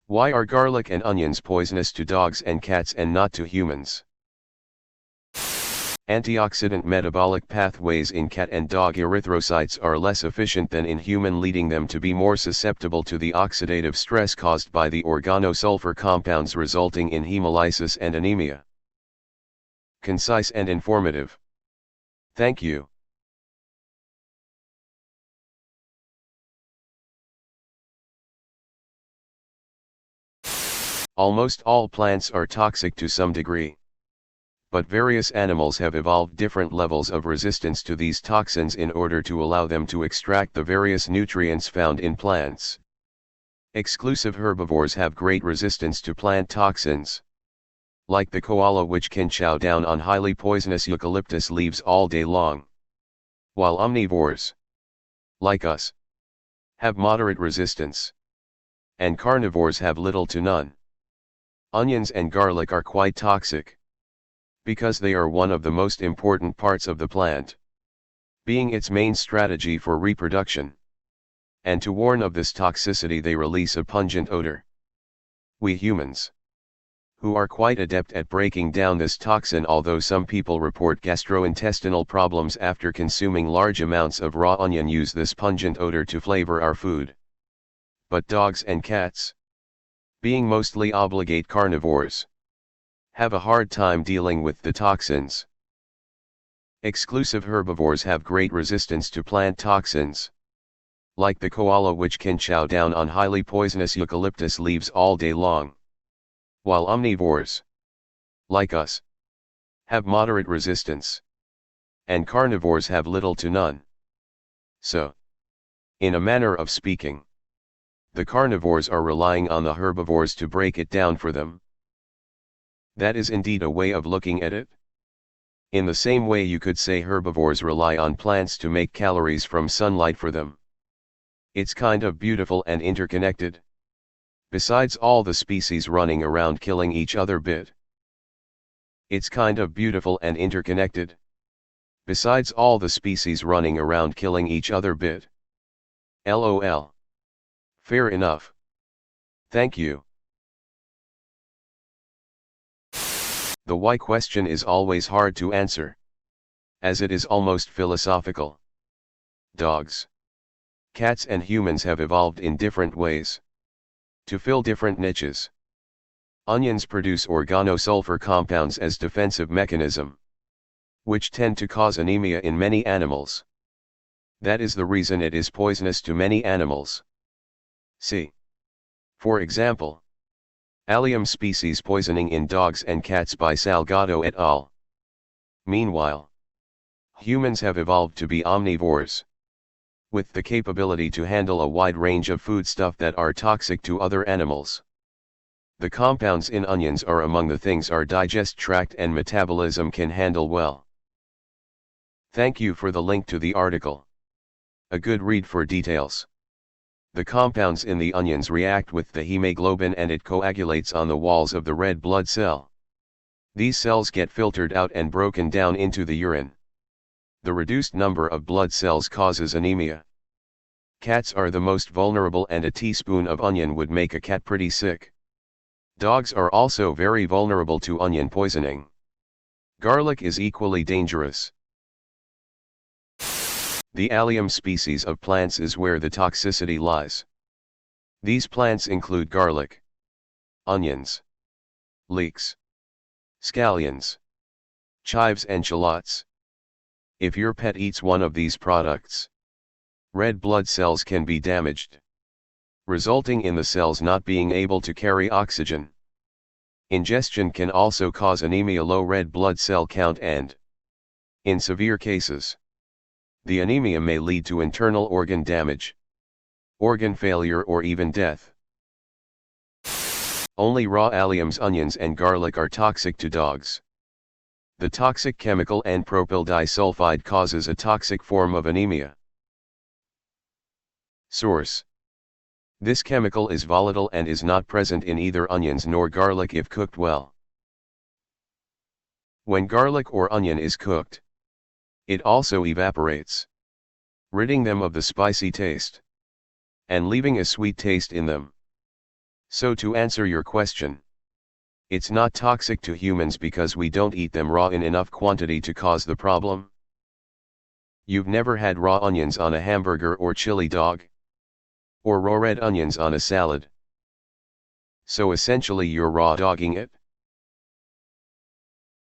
Why are garlic and onions poisonous to dogs and cats and not to humans? Antioxidant metabolic pathways in cat and dog erythrocytes are less efficient than in human, leading them to be more susceptible to the oxidative stress caused by the organosulfur compounds, resulting in hemolysis and anemia. Concise and informative. Thank you. Almost all plants are toxic to some degree. But various animals have evolved different levels of resistance to these toxins in order to allow them to extract the various nutrients found in plants. Exclusive herbivores have great resistance to plant toxins, like the koala, which can chow down on highly poisonous eucalyptus leaves all day long, while omnivores, like us, have moderate resistance, and carnivores have little to none. Onions and garlic are quite toxic, because they are one of the most important parts of the plant, being its main strategy for reproduction. And to warn of this toxicity, they release a pungent odor. We humans, who are quite adept at breaking down this toxin, although some people report gastrointestinal problems after consuming large amounts of raw onion, use this pungent odor to flavor our food. But dogs and cats, being mostly obligate carnivores, have a hard time dealing with the toxins. Exclusive herbivores have great resistance to plant toxins, like the koala, which can chow down on highly poisonous eucalyptus leaves all day long, while omnivores, like us, have moderate resistance, and carnivores have little to none. So, in a manner of speaking, the carnivores are relying on the herbivores to break it down for them. That is indeed a way of looking at it. In the same way, you could say herbivores rely on plants to make calories from sunlight for them. It's kind of beautiful and interconnected. Besides all the species running around killing each other bit. It's kind of beautiful and interconnected. Besides all the species running around killing each other bit. LOL. Fair enough. Thank you. The why question is always hard to answer, as it is almost philosophical. Dogs, cats and humans have evolved in different ways to fill different niches. Onions produce organosulfur compounds as defensive mechanism, which tend to cause anemia in many animals. That is the reason it is poisonous to many animals. See, for example, Allium species poisoning in dogs and cats by Salgado et al. Meanwhile, humans have evolved to be omnivores, with the capability to handle a wide range of foodstuff that are toxic to other animals. The compounds in onions are among the things our digest tract and metabolism can handle well. Thank you for the link to the article. A good read for details. The compounds in the onions react with the hemoglobin and it coagulates on the walls of the red blood cell. These cells get filtered out and broken down into the urine. The reduced number of blood cells causes anemia. Cats are the most vulnerable, and a teaspoon of onion would make a cat pretty sick. Dogs are also very vulnerable to onion poisoning. Garlic is equally dangerous. The Allium species of plants is where the toxicity lies. These plants include garlic, onions, leeks, scallions, chives and shallots. If your pet eats one of these products, red blood cells can be damaged, resulting in the cells not being able to carry oxygen. Ingestion can also cause anemia, low red blood cell count, and, in severe cases, the anemia may lead to internal organ damage, organ failure, or even death. Only raw alliums, onions and garlic are toxic to dogs. The toxic chemical N-propyl disulfide causes a toxic form of anemia. Source: this chemical is volatile and is not present in either onions nor garlic if cooked well. When garlic or onion is cooked, it also evaporates, ridding them of the spicy taste, and leaving a sweet taste in them. So to answer your question, it's not toxic to humans because we don't eat them raw in enough quantity to cause the problem. You've never had raw onions on a hamburger or chili dog? Or raw red onions on a salad? So essentially you're raw dogging it.